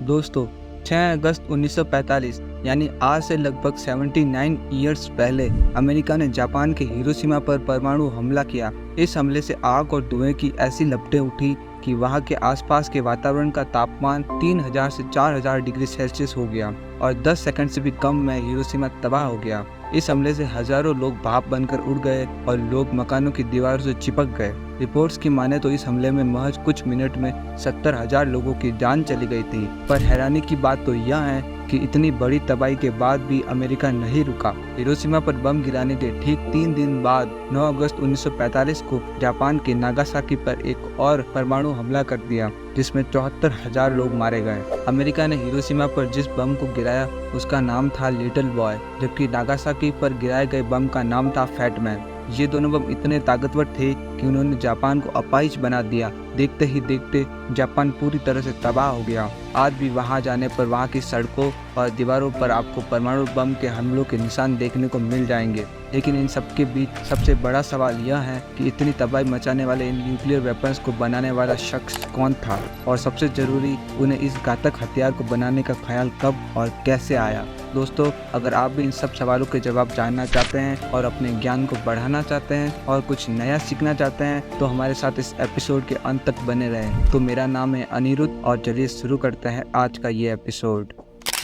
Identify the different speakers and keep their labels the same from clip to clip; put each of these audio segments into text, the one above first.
Speaker 1: दोस्तों 6 अगस्त 1945 यानी आज से लगभग 79 ईयर्स पहले अमेरिका ने जापान के हिरोशिमा पर परमाणु हमला किया। इस हमले से आग और धुएं की ऐसी लपटें उठी कि वहां के आसपास के वातावरण का तापमान 3000 से 4000 डिग्री सेल्सियस हो गया और 10 सेकंड से भी कम में हिरोशिमा तबाह हो गया। इस हमले से हजारों लोग भाप बनकर उड़ गए और लोग मकानों की दीवारों से चिपक गए। रिपोर्ट्स की माने तो इस हमले में महज कुछ मिनट में 70,000 लोगों की जान चली गई थी। पर हैरानी की बात तो यह है कि इतनी बड़ी तबाही के बाद भी अमेरिका नहीं रुका। हिरोशिमा पर बम गिराने के ठीक 3 दिन बाद 9 अगस्त 1945 को जापान के नागासाकी पर एक और परमाणु हमला कर दिया, जिसमें 74,000 लोग मारे गए। अमेरिका ने हिरोशिमा पर जिस बम को गिराया उसका नाम था लिटिल बॉय, जबकि नागासाकी पर गिराए गए बम का नाम था फैट मैन। ये दोनों बम इतने ताकतवर थे कि उन्होंने जापान को अपाहिज बना दिया। देखते ही देखते जापान पूरी तरह से तबाह हो गया। आज भी वहां जाने पर वहां की सड़कों और दीवारों पर आपको परमाणु बम के हमलों के निशान देखने को मिल जाएंगे। लेकिन इन सबके बीच सबसे बड़ा सवाल यह है कि इतनी तबाही मचाने वाले इन न्यूक्लियर वेपन्स को बनाने वाला शख्स कौन था, और सबसे जरूरी उन्हें इस घातक हथियार को बनाने का ख्याल कब और कैसे आया। दोस्तों, अगर आप भी इन सब सवालों के जवाब जानना चाहते हैं और अपने ज्ञान को बढ़ाना चाहते हैं और कुछ नया सीखना चाहते हैं तो हमारे साथ इस एपिसोड के अंत तक बने रहें। तो मेरा नाम है अनिरुद्ध और चलिए शुरू करते हैं आज का ये एपिसोड।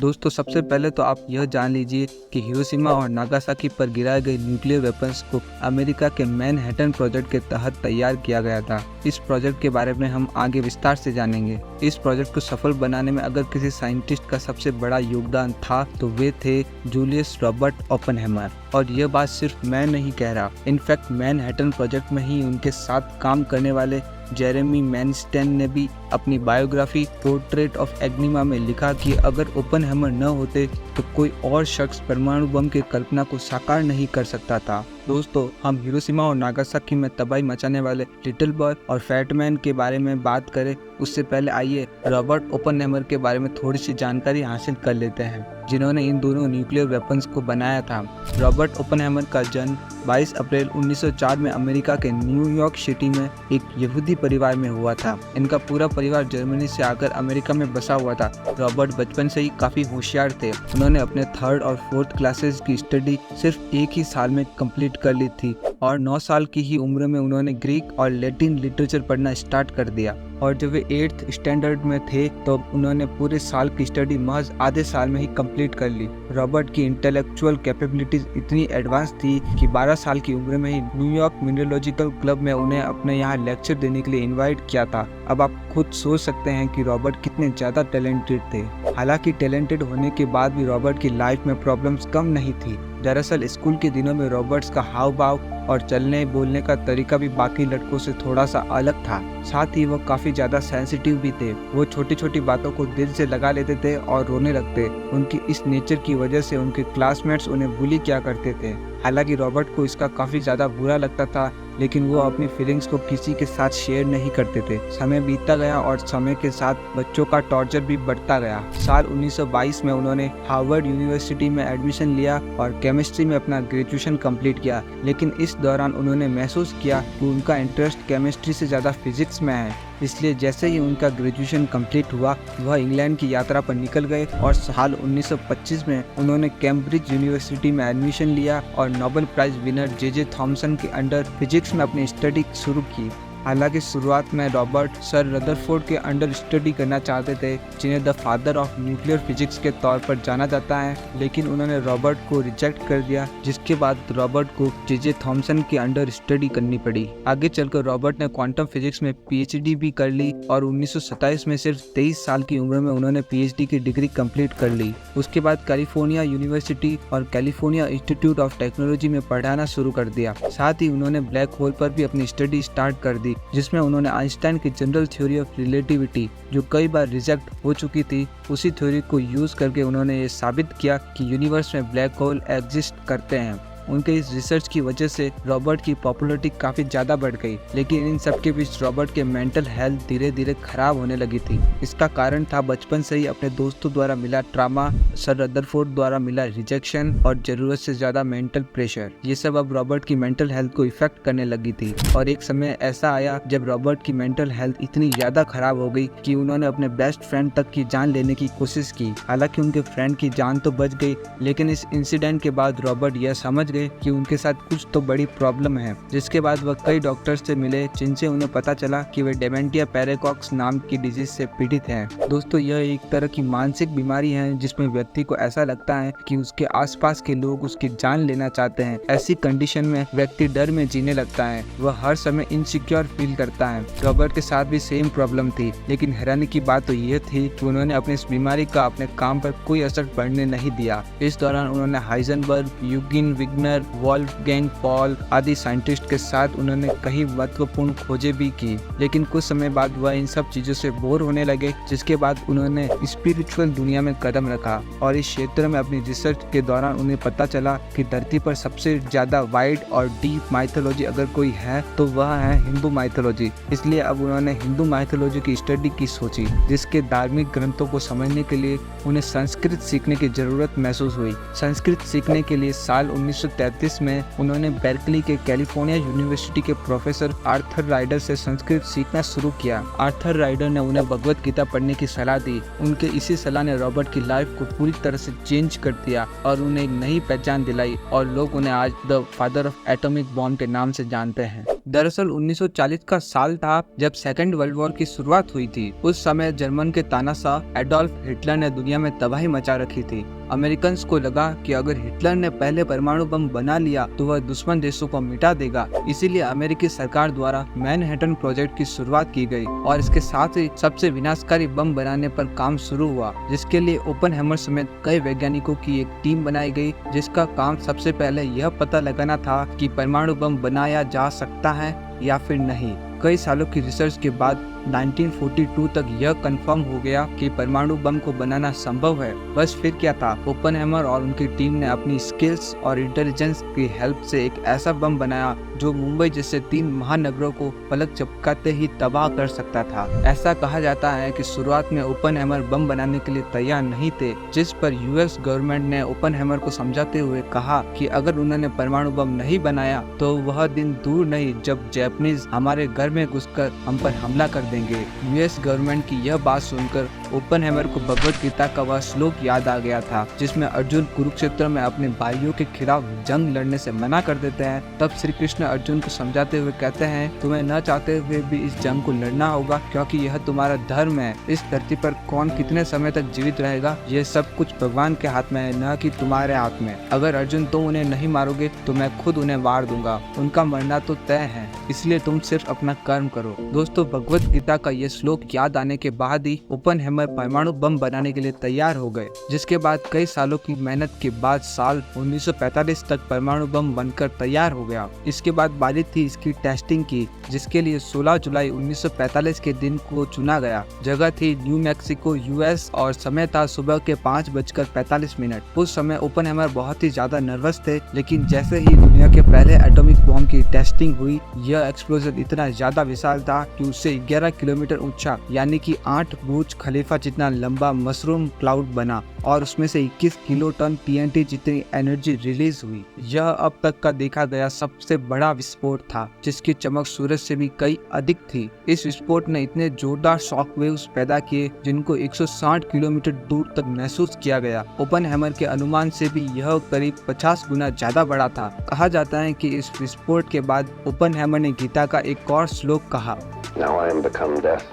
Speaker 1: दोस्तों, सबसे पहले तो आप यह जान लीजिए कि हिरोशिमा और नागासाकी पर गिराए गए न्यूक्लियर वेपन्स को अमेरिका के मैनहट्टन प्रोजेक्ट के तहत तैयार किया गया था। इस प्रोजेक्ट के बारे में हम आगे विस्तार से जानेंगे। इस प्रोजेक्ट को सफल बनाने में अगर किसी साइंटिस्ट का सबसे बड़ा योगदान था तो वे थे जूलियस रॉबर्ट ओपेनहाइमर। और यह बात सिर्फ मैं नहीं कह रहा, इनफैक्ट मैनहट्टन प्रोजेक्ट में ही उनके साथ काम करने वाले जेरेमी मैनस्टेन ने भी अपनी बायोग्राफी पोर्ट्रेट ऑफ एग्निमा में लिखा कि अगर ओपेनहाइमर न होते तो कोई और शख्स परमाणु बम की कल्पना को साकार नहीं कर सकता था। दोस्तों, हम हिरोशिमा और नागासाकी में तबाही मचाने वाले लिटिल बॉय और फैट मैन के बारे में बात करें उससे पहले आइए रॉबर्ट ओपेनहाइमर के बारे में थोड़ी सी जानकारी हासिल कर लेते हैं, जिन्होंने इन दोनों न्यूक्लियर वेपन्स को बनाया था। रॉबर्ट ओपेनहाइमर का जन्म 22 अप्रैल 1904 में अमेरिका के न्यूयॉर्क सिटी में एक यहूदी परिवार में हुआ था। इनका पूरा परिवार जर्मनी से आकर अमेरिका में बसा हुआ था। रॉबर्ट बचपन से ही काफी होशियार थे। उन्होंने अपने 3rd और 4th क्लासेस की स्टडी सिर्फ एक ही साल में कंप्लीट कर ली थी और 9 साल की ही उम्र में उन्होंने ग्रीक और लैटिन लिटरेचर पढ़ना स्टार्ट कर दिया। और जब वे 8th स्टैंडर्ड में थे तो उन्होंने पूरे साल की स्टडी महज आधे साल में ही कंप्लीट कर ली। रॉबर्ट की इंटेलेक्चुअल कैपेबिलिटीज इतनी एडवांस थी कि 12 साल की उम्र में ही न्यूयॉर्क मिनरोलॉजिकल क्लब में उन्हें अपने यहाँ लेक्चर देने के लिए इनवाइट किया था। अब आप खुद सोच सकते हैं कि रॉबर्ट कितने ज्यादा टैलेंटेड थे। हालांकि टैलेंटेड होने के बाद भी रॉबर्ट की लाइफ में प्रॉब्लम्स कम नहीं थी। दरअसल स्कूल के दिनों में रॉबर्ट्स का हाव भाव और चलने बोलने का तरीका भी बाकी लड़कों से थोड़ा सा अलग था। साथ ही वो काफी ज्यादा सेंसिटिव भी थे। वो छोटी छोटी बातों को दिल से लगा लेते थे और रोने लगते। उनकी इस नेचर की वजह से उनके क्लासमेट्स उन्हें बुली किया करते थे। हालांकि रॉबर्ट को इसका काफी ज्यादा बुरा लगता था, लेकिन वो अपनी फीलिंग्स को किसी के साथ शेयर नहीं करते थे। समय बीतता गया और समय के साथ बच्चों का टॉर्चर भी बढ़ता गया। साल 1922 में उन्होंने हार्वर्ड यूनिवर्सिटी में एडमिशन लिया और केमिस्ट्री में अपना ग्रेजुएशन कंप्लीट किया। लेकिन इस दौरान उन्होंने महसूस किया कि उनका इंटरेस्ट केमिस्ट्री से ज़्यादा फिजिक्स में है। इसलिए जैसे ही उनका ग्रेजुएशन कंप्लीट हुआ वह इंग्लैंड की यात्रा पर निकल गए और साल 1925 में उन्होंने कैम्ब्रिज यूनिवर्सिटी में एडमिशन लिया और Nobel prize winner J Thomson के अंडर फिजिक्स में अपनी स्टडी शुरू की। हालांकि शुरुआत में रॉबर्ट सर रदरफोर्ड के अंडर स्टडी करना चाहते थे, जिन्हें the father of nuclear physics के तौर पर जाना जाता है, लेकिन उन्होंने रॉबर्ट को रिजेक्ट कर दिया, जिसके बाद रॉबर्ट को जे थॉमसन के अंडर स्टडी करनी पड़ी। आगे चलकर रॉबर्ट ने क्वांटम फिजिक्स में पीएचडी भी कर ली और 1927 में सिर्फ 23 साल की उम्र में उन्होंने पीएचडी की डिग्री कंप्लीट कर ली। उसके बाद कैलिफोर्निया यूनिवर्सिटी और कैलिफोर्निया इंस्टीट्यूट ऑफ टेक्नोलॉजी में पढ़ाना शुरू कर दिया। साथ ही उन्होंने ब्लैक होल पर भी अपनी स्टडी स्टार्ट कर दी, जिसमें उन्होंने आइंस्टाइन की जनरल थ्योरी ऑफ रिलेटिविटी, जो कई बार रिजेक्ट हो चुकी थी, उसी थ्योरी को यूज करके उन्होंने ये साबित किया कि यूनिवर्स में ब्लैक होल एग्जिस्ट करते हैं। उनके इस रिसर्च की वजह से रॉबर्ट की पॉपुलैरिटी काफी ज्यादा बढ़ गई। लेकिन इन सब के बीच रॉबर्ट के मेंटल हेल्थ धीरे धीरे खराब होने लगी थी। इसका कारण था बचपन से ही अपने दोस्तों द्वारा मिला ट्रामा, सर रदरफोर्ड द्वारा मिला रिजेक्शन और जरूरत से ज्यादा मेंटल प्रेशर। ये सब अब रॉबर्ट की मेंटल हेल्थ को इफेक्ट करने लगी थी और एक समय ऐसा आया जब रॉबर्ट की मेंटल हेल्थ इतनी ज्यादा खराब हो गई कि उन्होंने अपने बेस्ट फ्रेंड तक की जान लेने की कोशिश की। हालांकि उनके फ्रेंड की जान तो बच गई, लेकिन इस इंसिडेंट के बाद रॉबर्ट यह समझ गए कि उनके साथ कुछ तो बड़ी प्रॉब्लम है। जिसके बाद वह कई डॉक्टर्स से मिले जिनसे उन्हें पता चला कि वे डेमेंटिया पेरेकॉक्स नाम की डिजीज से पीड़ित हैं। दोस्तों, यह एक तरह की मानसिक बीमारी है जिसमें व्यक्ति को ऐसा लगता है कि उसके आसपास के लोग उसकी जान लेना चाहते हैं। ऐसी कंडीशन में व्यक्ति डर में जीने लगता है, वह हर समय इनसिक्योर फील करता है। रॉबर्ट के साथ भी सेम प्रॉब्लम थी, लेकिन हैरानी की बात तो यह थी कि उन्होंने अपनी इस बीमारी का अपने काम पर कोई असर पड़ने नहीं दिया। इस दौरान उन्होंने हाइजेनबर्ग, यूजीन विग्नर, वोल्फगैंग पॉल आदि साइंटिस्ट के साथ उन्होंने कई महत्वपूर्ण खोजें भी की, लेकिन कुछ समय बाद वह इन सब चीजों से बोर होने लगे। जिसके बाद उन्होंने स्पिरिचुअल दुनिया में कदम रखा और इस क्षेत्र में अपनी रिसर्च के दौरान उन्हें पता चला कि धरती पर सबसे ज्यादा वाइड और डीप माइथोलॉजी अगर कोई है तो वह है हिंदू माइथोलॉजी। इसलिए अब उन्होंने हिंदू माइथोलॉजी की स्टडी की सोची, जिसके धार्मिक ग्रंथों को समझने के लिए उन्हें संस्कृत सीखने की जरूरत महसूस हुई। संस्कृत सीखने के लिए साल 1933 में उन्होंने बेर्कली के कैलिफोर्निया यूनिवर्सिटी के प्रोफेसर आर्थर राइडर से संस्कृत सीखना शुरू किया। आर्थर राइडर ने उन्हें भगवत गीता पढ़ने की सलाह दी। उनके इसी सलाह ने रॉबर्ट की लाइफ को पूरी तरह से चेंज कर दिया और उन्हें एक नई पहचान दिलाई और लोग उन्हें आज the father of atomic bomb के नाम से जानते हैं। दरअसल 1940 का साल था जब सेकेंड वर्ल्ड वॉर की शुरुआत हुई थी। उस समय जर्मन के तानाशाह एडोल्फ हिटलर ने दुनिया में तबाही मचा रखी थी। अमेरिकन को लगा कि अगर हिटलर ने पहले परमाणु बम बना लिया तो वह दुश्मन देशों को मिटा देगा। इसीलिए अमेरिकी सरकार द्वारा मैनहट्टन प्रोजेक्ट की शुरुआत की गई और इसके साथ ही सबसे विनाशकारी बम बनाने पर काम शुरू हुआ, जिसके लिए ओपनहेमर समेत कई वैज्ञानिकों की एक टीम बनाई गई, जिसका काम सबसे पहले यह पता लगाना था कि परमाणु बम बनाया जा सकता है या फिर नहीं। कई सालों की रिसर्च के बाद 1942 तक यह कंफर्म हो गया कि परमाणु बम को बनाना संभव है। बस फिर क्या था, ओपनहेमर और उनकी टीम ने अपनी स्किल्स और इंटेलिजेंस की हेल्प से एक ऐसा बम बनाया जो मुंबई जैसे 3 महानगरों को पलक झपकाते ही तबाह कर सकता था। ऐसा कहा जाता है कि शुरुआत में ओपनहेमर बम बनाने के लिए तैयार नहीं थे, जिस पर यूएस गवर्नमेंट ने ओपनहेमर को समझाते हुए कहा कि अगर उन्होंने परमाणु बम नहीं बनाया तो वह दिन दूर नहीं जब जापानीज हमारे घर में घुसकर हम पर हमला कर देंगे। यूएस गवर्नमेंट की यह बात सुनकर ओपनहेमर को भगवत गीता का वह श्लोक याद आ गया था, जिसमें अर्जुन कुरुक्षेत्र में अपने भाइयों के खिलाफ जंग लड़ने से मना कर देते हैं। तब श्री कृष्ण अर्जुन को समझाते हुए कहते हैं, तुम्हें न चाहते हुए भी इस जंग को लड़ना होगा क्योंकि यह तुम्हारा धर्म है। इस धरती पर कौन कितने समय तक जीवित रहेगा ये सब कुछ भगवान के हाथ में है, न कि तुम्हारे हाथ में। अगर अर्जुन तुम उन्हें नहीं मारोगे तो मैं खुद उन्हें मार दूंगा। उनका मरना तो तय है, इसलिए तुम सिर्फ अपना कर्म करो। दोस्तों, भगवत गीता का ये श्लोक याद आने के बाद ही ओपनहेमर परमाणु बम बनाने के लिए तैयार हो गए, जिसके बाद कई सालों की मेहनत के बाद साल 1945 तक परमाणु बम बनकर तैयार हो गया। इसके बाद बारी थी इसकी टेस्टिंग की, जिसके लिए 16 जुलाई 1945 के दिन को चुना गया। जगह थी न्यू मैक्सिको यूएस और समय था सुबह के 5:45। उस समय ओपनहेमर बहुत ही ज्यादा नर्वस थे, लेकिन जैसे ही दुनिया के पहले एटॉमिक बॉम्ब की टेस्टिंग हुई, यह एक्सप्लोजन इतना ज्यादा विशाल था कि उससे 11 किलोमीटर ऊंचा यानी कि 8 बुर्ज खलीफा जितना लंबा मशरूम क्लाउड बना और उसमें से 21 किलोटन टीएनटी जितनी एनर्जी रिलीज हुई। यह अब तक का देखा गया सबसे बड़ा विस्फोट था, जिसकी चमक सूरज से भी कई अधिक थी। इस विस्फोट ने इतने जोरदार शॉक वेव्स पैदा किए जिनको 160 किलोमीटर दूर तक महसूस किया गया। ओपनहेमर के अनुमान से भी यह करीब 50 गुना ज्यादा बड़ा था। कहा जाता है कि इस विस्फोट के बाद ओपनहेमर ने गीता का एक और श्लोक कहा,
Speaker 2: Now I am become death,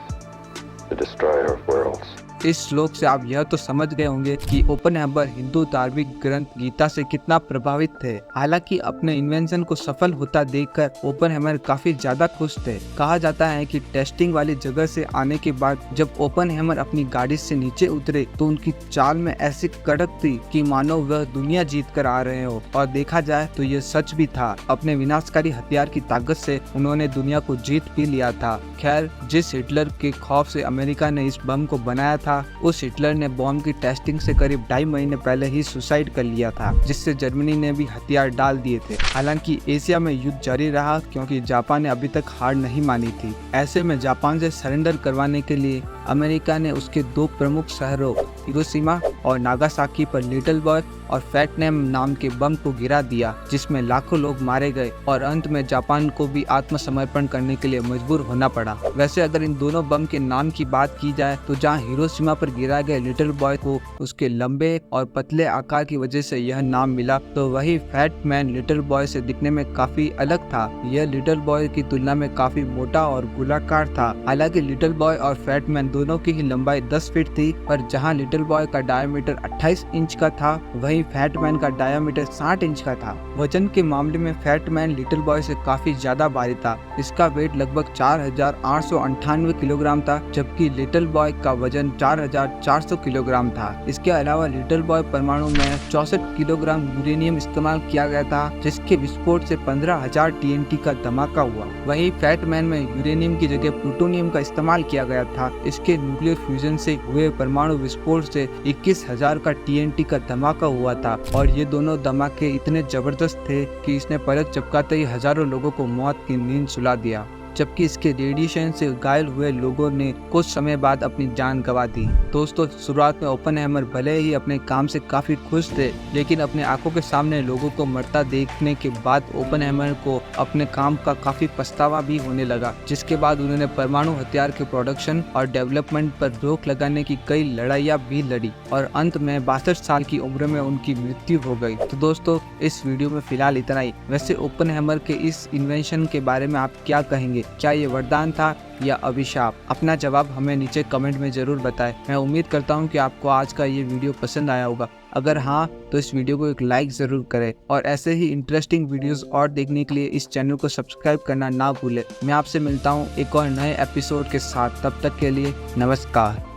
Speaker 2: the destroyer of worlds.
Speaker 1: इस श्लोक से आप यह तो समझ गए होंगे कि ओपनहेमर हिंदू धार्मिक ग्रंथ गीता से कितना प्रभावित थे। हालांकि अपने इन्वेंशन को सफल होता देखकर ओपनहेमर काफी ज्यादा खुश थे। कहा जाता है कि टेस्टिंग वाली जगह से आने के बाद जब ओपनहेमर अपनी गाड़ी से नीचे उतरे तो उनकी चाल में ऐसी कड़क थी कि मानो वह दुनिया जीत कर आ रहे हो, और देखा जाए तो यह सच भी था। अपने विनाशकारी हथियार की ताकत से उन्होंने दुनिया को जीत भी लिया था। खैर, जिस हिटलर के खौफ से अमेरिका ने इस बम को बनाया था था उस हिटलर ने बॉम्ब की टेस्टिंग से करीब 2.5 महीने पहले ही सुसाइड कर लिया था, जिससे जर्मनी ने भी हथियार डाल दिए थे। हालांकि एशिया में युद्ध जारी रहा क्योंकि जापान ने अभी तक हार नहीं मानी थी। ऐसे में जापान से सरेंडर करवाने के लिए अमेरिका ने उसके 2 प्रमुख शहरों हिरोशिमा और नागासाकी पर लिटिल बॉय और फैट मैन नाम के बम को गिरा दिया, जिसमें लाखों लोग मारे गए और अंत में जापान को भी आत्मसमर्पण करने के लिए मजबूर होना पड़ा। वैसे अगर इन दोनों बम के नाम की बात की जाए तो जहां हिरोशिमा पर गिरा गया लिटिल बॉय को उसके लंबे और पतले आकार की वजह से यह नाम मिला, तो वही फैट मैन लिटिल बॉय से दिखने में काफी अलग था। यह लिटिल बॉय की तुलना में काफी मोटा और गोलाकार था। हालांकि लिटिल बॉय और फैट मैन दोनों की ही लंबाई 10 फीट थी, पर जहां लिटिल बॉय का डायमीटर 28 इंच का था वहीं फैट मैन का डायमीटर 60 इंच का था। वजन के मामले में फैट मैन लिटिल बॉय से काफी ज्यादा भारी था। इसका वेट लगभग 4898 किलोग्राम था, जबकि लिटिल बॉय का वजन 4400 किलोग्राम था। इसके अलावा लिटिल बॉय परमाणु में 64 किलोग्राम यूरेनियम इस्तेमाल किया गया था, जिसके विस्फोट से 15,000 TNT का धमाका हुआ। वहीं फैट मैन में यूरेनियम की जगह प्लूटोनियम का इस्तेमाल किया गया था। इसके न्यूक्लियर फ्यूजन से हुए परमाणु विस्फोट से 21,000 का TNT का धमाका हुआ था और ये दोनों धमाके इतने जबरदस्त थे कि इसने पलक झपकाते ही हजारों लोगों को मौत की नींद सुला दिया, जबकि इसके रेडिएशन से घायल हुए लोगों ने कुछ समय बाद अपनी जान गंवा दी। दोस्तों, शुरुआत में ओपनहाइमर भले ही अपने काम से काफी खुश थे, लेकिन अपने आंखों के सामने लोगों को मरता देखने के बाद ओपनहाइमर को अपने काम का काफी पछतावा भी होने लगा, जिसके बाद उन्होंने परमाणु हथियार के प्रोडक्शन और डेवलपमेंट पर रोक लगाने की कई लड़ाइयाँ भी लड़ी और अंत में 62 साल की उम्र में उनकी मृत्यु हो गई। तो दोस्तों, इस वीडियो में फिलहाल इतना ही। वैसे ओपनहाइमर के इस इन्वेंशन के बारे में आप क्या कहेंगे? क्या ये वरदान था या अभिशाप? अपना जवाब हमें नीचे कमेंट में जरूर बताएं। मैं उम्मीद करता हूँ कि आपको आज का ये वीडियो पसंद आया होगा। अगर हाँ, तो इस वीडियो को एक लाइक जरूर करें और ऐसे ही इंटरेस्टिंग वीडियोस और देखने के लिए इस चैनल को सब्सक्राइब करना ना भूलें। मैं आपसे मिलता हूँ एक और नए एपिसोड के साथ। तब तक के लिए नमस्कार।